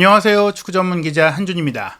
안녕하세요. 축구 전문 기자 한준입니다.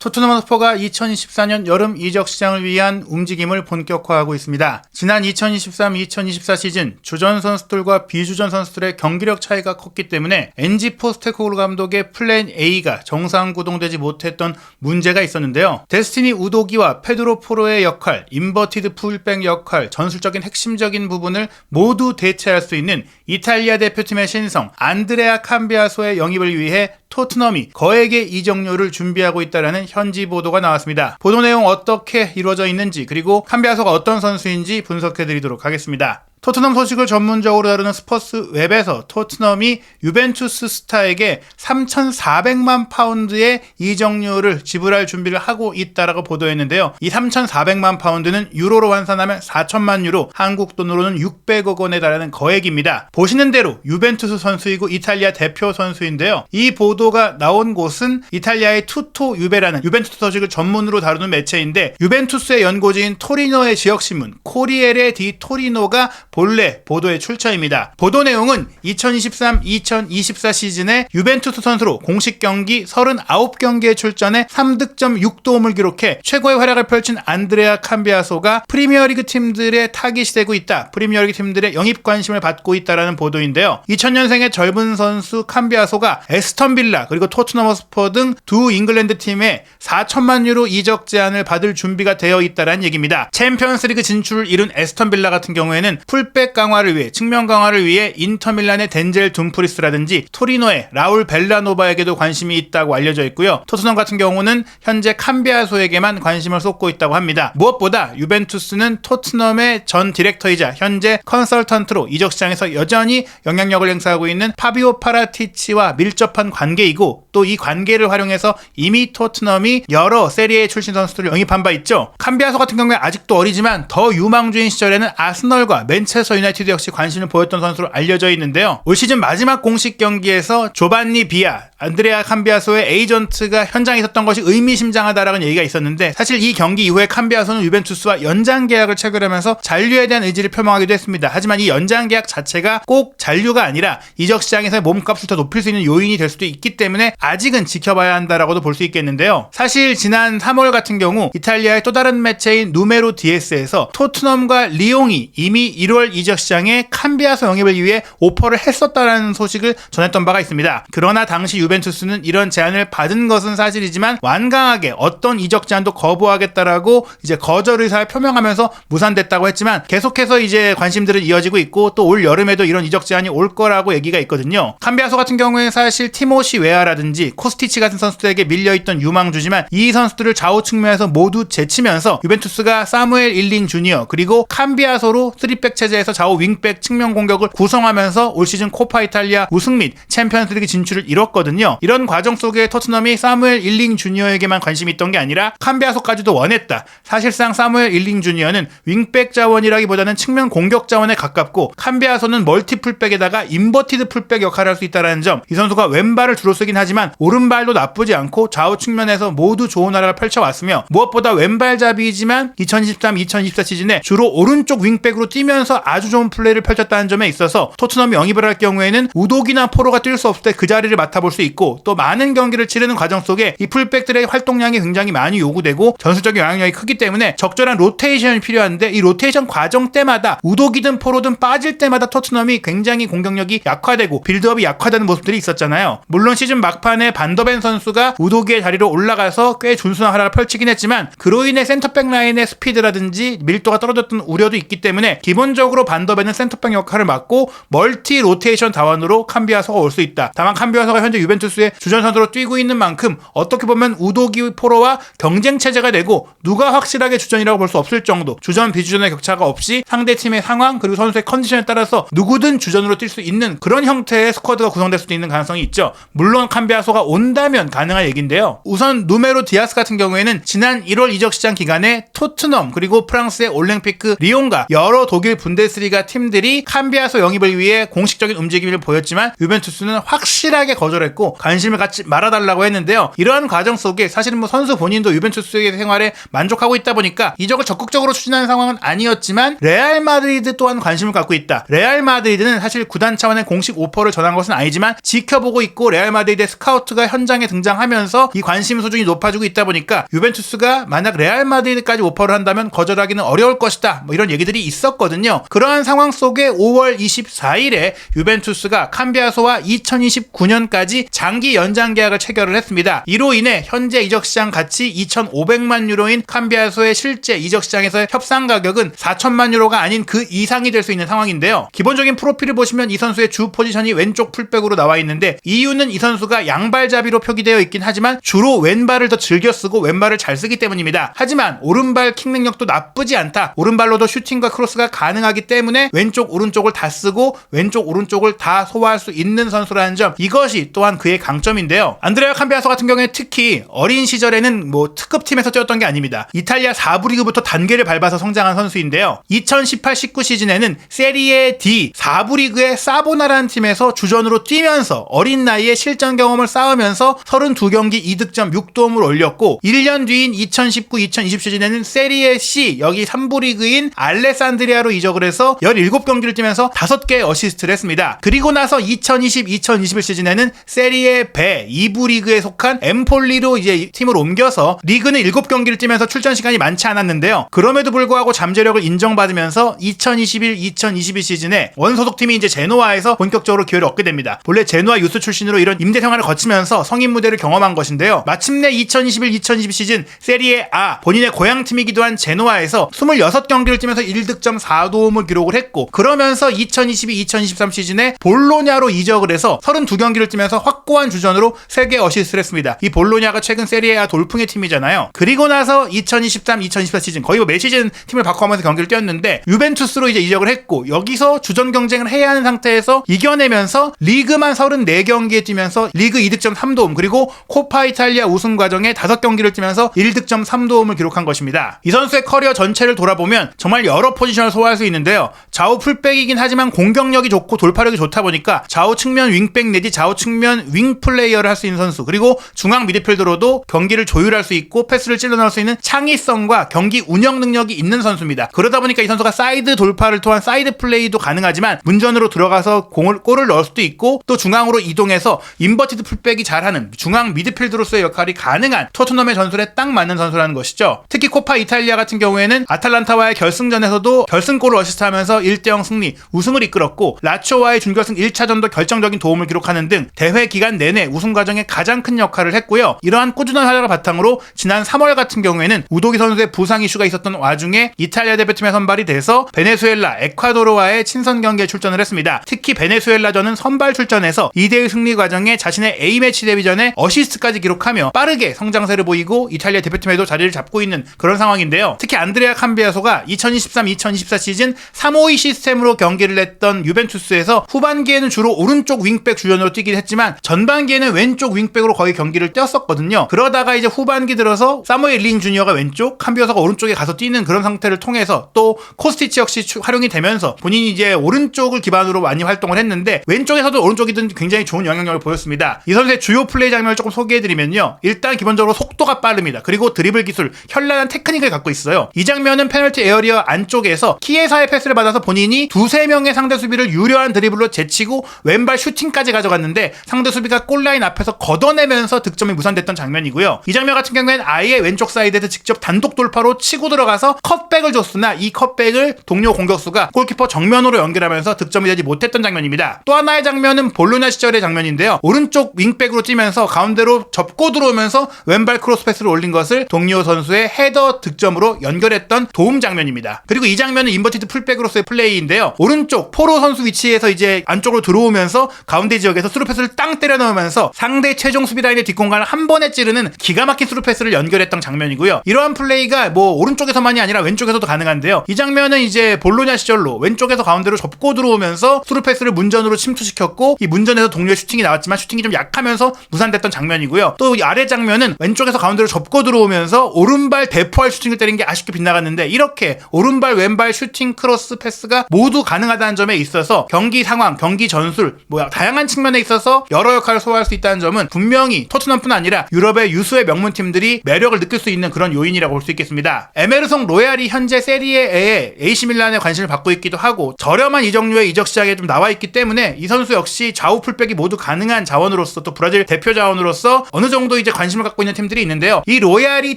토트넘 허스퍼가 2024년 여름 이적 시장을 위한 움직임을 본격화하고 있습니다. 지난 2023-2024 시즌 주전 선수들과 비주전 선수들의 경기력 차이가 컸기 때문에 엔지 포스테코글루 감독의 플랜 A가 정상 구동되지 못했던 문제가 있었는데요. 데스티니 우도기와 페드로 포로의 역할, 인버티드 풀백 역할, 전술적인 핵심적인 부분을 모두 대체할 수 있는 이탈리아 대표팀의 신성 안드레아 캄비아소의 영입을 위해 토트넘이 거액의 이적료를 준비하고 있다는 현지 보도가 나왔습니다. 보도 내용 어떻게 이루어져 있는지 그리고 캄비아소가 어떤 선수인지 분석해드리도록 하겠습니다. 토트넘 소식을 전문적으로 다루는 스퍼스 웹에서 토트넘이 유벤투스 스타에게 3,400만 파운드의 이적료를 지불할 준비를 하고 있다라고 보도했는데요. 이 3,400만 파운드는 유로로 환산하면 4천만 유로, 한국 돈으로는 600억 원에 달하는 거액입니다. 보시는 대로 유벤투스 선수이고 이탈리아 대표 선수인데요. 이 보도가 나온 곳은 이탈리아의 투토 유베라는 유벤투스 소식을 전문으로 다루는 매체인데 유벤투스의 연고지인 토리노의 지역신문 코리에레 디 토리노가 본래 보도의 출처입니다. 보도 내용은 2023-2024 시즌에 유벤투스 선수로 공식 경기 39경기에 출전해 3득점 6도움을 기록해 최고의 활약을 펼친 안드레아 캄비아소가 프리미어리그 팀들의 타깃이 되고 있다. 프리미어리그 팀들의 영입 관심을 받고 있다라는 보도인데요. 2000년생의 젊은 선수 캄비아소가 에스턴 빌라 그리고 토트넘 허스퍼 등 두 잉글랜드 팀에 4천만 유로 이적 제안을 받을 준비가 되어 있다는 얘기입니다. 챔피언스리그 진출을 이룬 에스턴 빌라 같은 경우에는 풀백 강화를 위해 측면 강화를 위해 인터밀란의 덴젤 둠프리스라든지 토리노의 라울 벨라노바에게도 관심이 있다고 알려져 있고요. 토트넘 같은 경우는 현재 캄비아소에게만 관심을 쏟고 있다고 합니다. 무엇보다 유벤투스는 토트넘의 전 디렉터이자 현재 컨설턴트로 이적 시장에서 여전히 영향력을 행사하고 있는 파비오 파라티치와 밀접한 관계이고 또 이 관계를 활용해서 이미 토트넘이 여러 세리에 출신 선수들을 영입한 바 있죠. 캄비아소 같은 경우에 아직도 어리지만 더 유망주인 시절에는 아스널과 맨체스터 유나이티드 역시 관심을 보였던 선수로 알려져 있는데요. 올 시즌 마지막 공식 경기에서 조반니 비아, 안드레아 캄비아소의 에이전트가 현장에 있었던 것이 의미심장하다라는 얘기가 있었는데 사실 이 경기 이후에 캄비아소는 유벤투스와 연장 계약을 체결하면서 잔류에 대한 의지를 표명하기도 했습니다. 하지만 이 연장 계약 자체가 꼭 잔류가 아니라 이적 시장에서의 몸값을 더 높일 수 있는 요인이 될 수도 있기 때문에 아직은 지켜봐야 한다라고도 볼 수 있겠는데요. 사실 지난 3월 같은 경우 이탈리아의 또 다른 매체인 누메로 디에스에서 토트넘과 리옹이 이미 1월 이적 시장에 캄비아소 영입을 위해 오퍼를 했었다라는 소식을 전했던 바가 있습니다. 그러나 당시 유벤투스는 이런 제안을 받은 것은 사실이지만 완강하게 어떤 이적 제안도 거부하겠다라고 이제 거절 의사를 표명하면서 무산됐다고 했지만 계속해서 이제 관심들은 이어지고 있고 또 올 여름에도 이런 이적 제안이 올 거라고 얘기가 있거든요. 캄비아소 같은 경우에 사실 티모시 웨아라든지 코스티치 같은 선수들에게 밀려있던 유망주지만 이 선수들을 좌우 측면에서 모두 제치면서 유벤투스가 사무엘 일링 주니어 그리고 캄비아소로 3백 체제에서 좌우 윙백 측면 공격을 구성하면서 올 시즌 코파 이탈리아 우승 및 챔피언스리그 진출을 이뤘거든요. 이런 과정 속에 토트넘이 사무엘 일링 주니어에게만 관심이 있던 게 아니라 캄비아소까지도 원했다. 사실상 사무엘 일링 주니어는 윙백 자원이라기보다는 측면 공격 자원에 가깝고 캄비아소는 멀티 풀백에다가 인버티드 풀백 역할을 할 수 있다는 점. 이 선수가 왼발을 주로 쓰긴 하지만 오른발도 나쁘지 않고 좌우 측면에서 모두 좋은 활약을 펼쳐왔으며 무엇보다 왼발잡이지만 2023-2024 시즌에 주로 오른쪽 윙백으로 뛰면서 아주 좋은 플레이를 펼쳤다는 점에 있어서 토트넘이 영입을 할 경우에는 우독이나 포로가 뛸 수 없을 때 그 자리를 맡아볼 수 있고 또 많은 경기를 치르는 과정 속에 이 풀백들의 활동량이 굉장히 많이 요구되고 전술적인 영향력이 크기 때문에 적절한 로테이션이 필요한데 이 로테이션 과정 때마다 우독이든 포로든 빠질 때마다 토트넘이 굉장히 공격력이 약화되고 빌드업이 약화되는 모습들이 있었잖아요. 물론 시즌 막판에 반더벤 선수가 우독이의 자리로 올라가서 꽤 준수한 활약을 펼치긴 했지만 그로 인해 센터백 라인의 스피드라든지 밀도가 떨어졌던 우려도 있기 때문에 기본적으로 반더벤은 센터백 역할을 맡고 멀티 로테이션 자원으로 캄비아소가 올 수 있다. 다만 캄비아소가 현재 유벤투스의 주전 선수로 뛰고 있는 만큼 어떻게 보면 우도기 포로와 경쟁 체제가 되고 누가 확실하게 주전이라고 볼 수 없을 정도 주전 비주전의 격차가 없이 상대팀의 상황 그리고 선수의 컨디션에 따라서 누구든 주전으로 뛸 수 있는 그런 형태의 스쿼드가 구성될 수도 있는 가능성이 있죠. 물론 캄비아소가 온다면 가능한 얘기인데요. 우선 누메로 디아스 같은 경우에는 지난 1월 이적 시장 기간에 토트넘 그리고 프랑스의 올랭피크 리옹과 여러 독일 분데 분데스리가 팀들이 캄비아소 영입을 위해 공식적인 움직임을 보였지만 유벤투스는 확실하게 거절했고 관심을 갖지 말아달라고 했는데요. 이러한 과정 속에 사실은 선수 본인도 유벤투스의 생활에 만족하고 있다 보니까 이적을 적극적으로 추진하는 상황은 아니었지만 레알 마드리드 또한 관심을 갖고 있다. 레알 마드리드는 사실 구단 차원의 공식 오퍼를 전한 것은 아니지만 지켜보고 있고 레알 마드리드의 스카우트가 현장에 등장하면서 이 관심 수준이 높아지고 있다 보니까 유벤투스가 만약 레알 마드리드까지 오퍼를 한다면 거절하기는 어려울 것이다. 이런 얘기들이 있었거든요. 그러한 상황 속에 5월 24일에 유벤투스가 캄비아소와 2029년까지 장기 연장 계약을 체결을 했습니다. 이로 인해 현재 이적시장 가치 2,500만 유로인 캄비아소의 실제 이적시장에서의 협상 가격은 4천만 유로가 아닌 그 이상이 될 수 있는 상황인데요. 기본적인 프로필을 보시면 이 선수의 주 포지션이 왼쪽 풀백으로 나와 있는데 이유는 이 선수가 양발잡이로 표기되어 있긴 하지만 주로 왼발을 더 즐겨 쓰고 왼발을 잘 쓰기 때문입니다. 하지만 오른발 킥 능력도 나쁘지 않다. 오른발로도 슈팅과 크로스가 가능하기 때문에 왼쪽 오른쪽을 다 쓰고 왼쪽 오른쪽을 다 소화할 수 있는 선수라는 점, 이것이 또한 그의 강점인데요. 안드레아 캄비아소 같은 경우에 특히 어린 시절에는 특급 팀에서 뛰었던 게 아닙니다. 이탈리아 4부 리그부터 단계를 밟아서 성장한 선수인데요. 2018-19 시즌에는 세리에 D 4부 리그의 사보나라는 팀에서 주전으로 뛰면서 어린 나이에 실전 경험을 쌓으면서 32경기 2득점 6도움을 올렸고 1년 뒤인 2019-2020 시즌에는 세리에 C 여기 3부 리그인 알레산드리아로 이적을 해서 17경기를 뛰면서 5개의 어시스트를 했습니다. 그리고 나서 2020-2021 시즌에는 세리에 배 2부 리그에 속한 엠폴리로 이제 팀을 옮겨서 리그는 7경기를 뛰면서 출전 시간이 많지 않았는데요. 그럼에도 불구하고 잠재력을 인정받으면서 2021-2022 시즌에 원소속팀이 이제 제노아에서 본격적으로 기회를 얻게 됩니다. 본래 제노아 유스 출신으로 이런 임대 생활을 거치면서 성인 무대를 경험한 것인데요. 마침내 2021-2022 시즌 세리에 A 본인의 고향팀이기도 한 제노아에서 26경기를 뛰면서 1득점 4도움을 기록을 했고, 그러면서 2022-2023 시즌에 볼로냐로 이적을 해서 32경기를 뛰면서 확고한 주전으로 3개 어시스트를 했습니다. 이 볼로냐가 최근 세리에 A 돌풍의 팀이잖아요. 그리고 나서 2023-2024 시즌 거의 매 시즌 팀을 바꿔가면서 경기를 뛰었는데 유벤투스로 이제 이적을 했고, 여기서 주전 경쟁을 해야 하는 상태에서 이겨내면서 리그만 34경기에 뛰면서 리그 2득점 3도움 그리고 코파 이탈리아 우승 과정에 5경기를 뛰면서 1득점 3도움을 기록한 것입니다. 이 선수의 커리어 전체를 돌아보면 정말 여러 포지션을 소화할 수 있는데요. 좌우 풀백이긴 하지만 공격력이 좋고 돌파력이 좋다 보니까 좌우 측면 윙백 내지 좌우 측면 윙 플레이어를 할 수 있는 선수, 그리고 중앙 미드필더로도 경기를 조율할 수 있고 패스를 찔러 넣을 수 있는 창의성과 경기 운영 능력이 있는 선수입니다. 그러다 보니까 이 선수가 사이드 돌파를 통한 사이드 플레이도 가능하지만 문전으로 들어가서 골을 넣을 수도 있고, 또 중앙으로 이동해서 인버티드 풀백이 잘하는 중앙 미드필더로서의 역할이 가능한 토트넘의 전술에 딱 맞는 선수라는 것이죠. 특히 코파 이탈리아 같은 경우에는 아탈란타와의 결승전에서도 결승골을 어시스트하면서 1대0 승리, 우승을 이끌었고, 라치오와의 준결승 1차전도 결정적인 도움을 기록하는 등 대회 기간 내내 우승 과정에 가장 큰 역할을 했고요. 이러한 꾸준한 활약을 바탕으로 지난 3월 같은 경우에는 우도기 선수의 부상 이슈가 있었던 와중에 이탈리아 대표팀에 선발이 돼서 베네수엘라, 에콰도르와의 친선 경기에 출전을 했습니다. 특히 베네수엘라전은 선발 출전해서 2대1 승리 과정에 자신의 A매치 데뷔전에 어시스트까지 기록하며 빠르게 성장세를 보이고 이탈리아 대표팀에도 자리를 잡고 있는 그런 상황인데요. 특히 안드레아 캄비아소가 2023-2024 시즌 3-5-2 시스템으로 경기를 했던 유벤투스에서 후반기에는 주로 오른쪽 윙백 주전으로 뛰긴 했지만 전반기에는 왼쪽 윙백으로 거의 경기를 뛰었었거든요. 그러다가 이제 후반기 들어서 사무엘 린 주니어가 왼쪽, 캄비아소가 오른쪽에 가서 뛰는 그런 상태를 통해서 또 코스티치 역시 활용이 되면서 본인이 이제 오른쪽을 기반으로 많이 활동을 했는데 왼쪽에서도 오른쪽이든 굉장히 좋은 영향력을 보였습니다. 이 선수의 주요 플레이 장면을 조금 소개해드리면요. 일단 기본적으로 속도가 빠릅니다. 그리고 드리블 기술, 현란한 테크닉을 갖고 있어요. 이 장면은 페널티 에어리어 안쪽에서 키에사의 패스를 받아서 본인이 2-3명의 상대 수비를 유려한 드리블로 제치고 왼발 슈팅까지 가져갔는데 상대 수비가 골라인 앞에서 걷어내면서 득점이 무산됐던 장면이고요. 이 장면 같은 경우에는 아예 왼쪽 사이드에서 직접 단독 돌파로 치고 들어가서 컷백을 줬으나 이 컷백을 동료 공격수가 골키퍼 정면으로 연결하면서 득점이 되지 못했던 장면입니다. 또 하나의 장면은 볼로냐 시절의 장면인데요. 오른쪽 윙백으로 뛰면서 가운데로 접고 들어오면서 왼발 크로스 패스를 올린 것을 동료 선수의 헤더 득점으로 연결했던 도움 장면입니다. 그리고 이 장면은 인버티드 풀백으로서의 플레이인데요. 오른쪽 포로 선수 위치에서 이제 안쪽으로 들어오면서 가운데 지역에서 스루 패스를 땅 때려 넣으면서 상대 최종 수비 라인의 뒷공간을 한 번에 찌르는 기가 막힌 스루 패스를 연결했던 장면이고요. 이러한 플레이가 오른쪽에서만이 아니라 왼쪽에서도 가능한데요. 이 장면은 이제 볼로냐 시절로 왼쪽에서 가운데로 접고 들어오면서 스루 패스를 문전으로 침투시켰고, 이 문전에서 동료의 슈팅이 나왔지만 슈팅이 좀 약하면서 무산됐던 장면이고요. 또 이 아래 장면은 왼쪽에서 가운데로 접고 들어오면서 오른발 대포할 슈팅을 때린 게 아쉽게 빗나갔는데, 이렇게 오른발 왼발 슈팅 크로스 패스가 모두 가능하다는 점에 있어서 경기 상황, 경기 전술, 다양한 측면에 있어서 여러 역할을 소화할 수 있다는 점은 분명히 토트넘뿐 아니라 유럽의 유수의 명문팀들이 매력을 느낄 수 있는 그런 요인이라고 볼 수 있겠습니다. 에메르송 로얄이 현재 세리에에 AC 밀란의 관심을 받고 있기도 하고 저렴한 이적료의 이적 시장에 좀 나와 있기 때문에 이 선수 역시 좌우 풀백이 모두 가능한 자원으로서 또 브라질 대표 자원으로서 어느 정도 이제 관심을 갖고 있는 팀들이 있는데요. 이 로얄이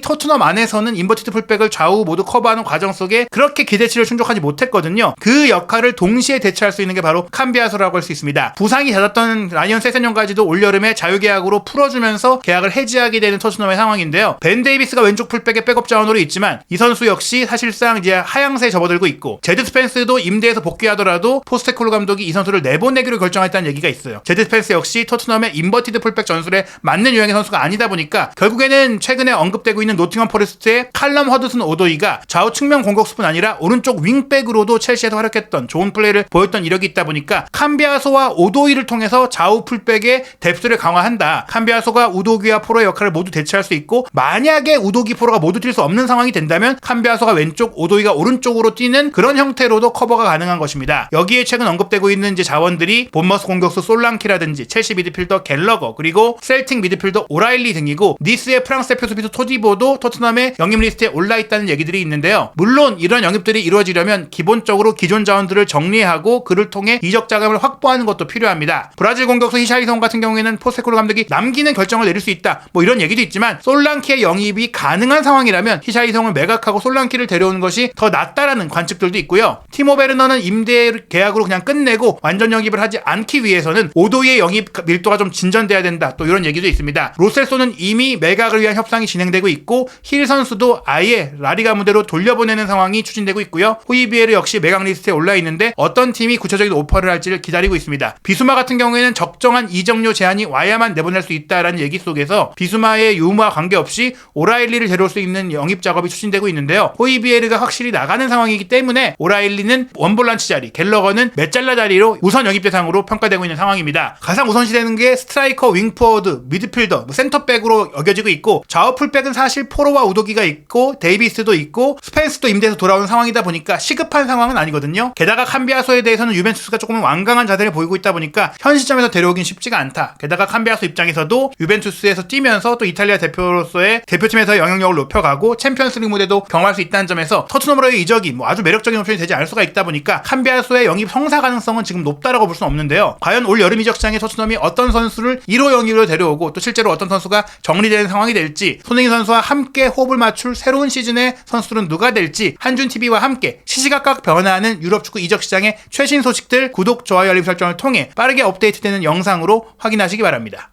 토트넘 안에서는 인버티드 풀백을 좌우 모두 커버하는 과정 속에 그렇게 기대치를 충족하지 못했거든요. 그 역할을 동시에 대체할 수 있는 게 바로 캄비아소라고 할 수 있습니다. 부상이 잦았던 라이언 세세뇽까지도 올여름에 자유계약으로 풀어주면서 계약을 해지하게 되는 토트넘의 상황인데요. 벤 데이비스가 왼쪽 풀백의 백업 자원으로 있지만 이 선수 역시 사실상 이제 하향세에 접어들고 있고 제드 스펜스도 임대에서 복귀하더라도 포스테콜로 감독이 이 선수를 내보내기로 결정했다는 얘기가 있어요. 제드 스펜스 역시 토트넘의 인버티드 풀백 전술에 맞는 유형의 선수가 아니다 보니까 결국에는 최근에 언급되고 있는 노팅엄 포레스트의 칼럼 허드슨 오도이가 좌우 측면 공격수뿐 아니라 오른쪽 윙백으로도 첼시에서 활약했던 좋은 플레이를 보였던 이력이 있다 보니까 캄비아소와 오도이를 통해서 좌우 풀백의 뎁스를 강화한다. 캄비아소가 우도기와 포로의 역할을 모두 대체할 수 있고 만약에 우도기 포로가 모두 뛸 수 없는 상황이 된다면 캄비아소가 왼쪽 오도이가 오른쪽으로 뛰는 그런 형태로도 커버가 가능한 것입니다. 여기에 최근 언급되고 있는 이제 자원들이 본머스 공격수 솔랑키라든지 첼시 미드필더 갤러거 그리고 셀틱 미드필더 오라일리 등이고 니스의 프랑스 대표 수비수 토디보도 토트넘의 영입 리스트에 올라있다는 얘기들이 있는데요. 물론 이런 영입들이 이루어지려면 기본적으로 기존 자원들을 정리하고 그를 통해 이적 자금을 확보하는 것도 필요합니다. 브라질 공격수 히샬리송 같은 경우에는 포스테콜로 감독이 남기는 결정을 내릴 수 있다. 이런 얘기도 있지만 솔랑키의 영입이 가능한 상황이라면 히샬리송을 매각하고 솔랑키를 데려오는 것이 더 낫다라는 관측들도 있고요. 티모 베르너는 임대 계약으로 그냥 끝내고 완전 영입을 하지 않기 위해서는 오도이의 영입 밀도가 좀 진전돼야 된다. 또 이런 얘기도 있습니다. 로셀소는 이미 매각을 위한 협상이 진행되고 있고 힐 선수도 아예 라리가 무대로 돌려보내는 상황이 추진되고 있고요. 호이비에르 역시 매각 리스트에 올라 있는데 어떤 팀이 구체적인 오퍼를 할지를 기다리고 있습니다. 비수마 같은 경우에는 적정한 이적료 제한이 와야만 내보낼 수 있다라는 얘기 속에서 비수마의 유무와 관계없이 오라일리를 데려올 수 있는 영입 작업이 추진되고 있는데요. 호이비에르가 확실히 나가는 상황이기 때문에 오라일리는 원볼란치 자리, 갤러거는 메짤라 자리로 우선 영입 대상으로 평가되고 있는 상황입니다. 가장 우선시되는 게 스트라이커, 윙포워드, 미드필더, 센터백으로 여겨지고 있고 좌우 풀백은 사실 포로와 우도기가 있고 데이비스도 있고 스펜스도 임대에서 돌아오는 상황이다 보니까 시급한 상황은 아니거든요. 게다가 캄비아소에 대해서는 유벤투스가 조금 완강한 자세를 보이고 있다 보니까 현 시점에서 데려오긴 쉽지가 않다. 게다가 캄비아소 입장에서도 유벤투스에서 뛰면서 또 이탈리아 대표로서의 대표팀에서 영향력을 높여가고 챔피언스리그 무대도 경험할 수 있다는 점에서 토트넘으로의 이적이 아주 매력적인 옵션이 되지 않을 수가 있다 보니까 캄비아소의 영입 성사 가능성은 지금 높다라고 볼 수는 없는데요. 과연 올 여름 이적 시장에 토트넘이 어떤 선수를 1호 영입으로 데려오고 또 실제로 어떤 선수가 정리되는 상황이 될지 손흥민 선수와 함께 호흡을 맞출 새로운 시즌의 선수들은 누가 될지 한준TV와 함께 시시각각 변화하는 유럽 축구 이적 시장의 최신 소식들 구독, 좋아요, 알림 설정을 통해 빠르게 업데이트되는 영상으로 확인하시기 바랍니다.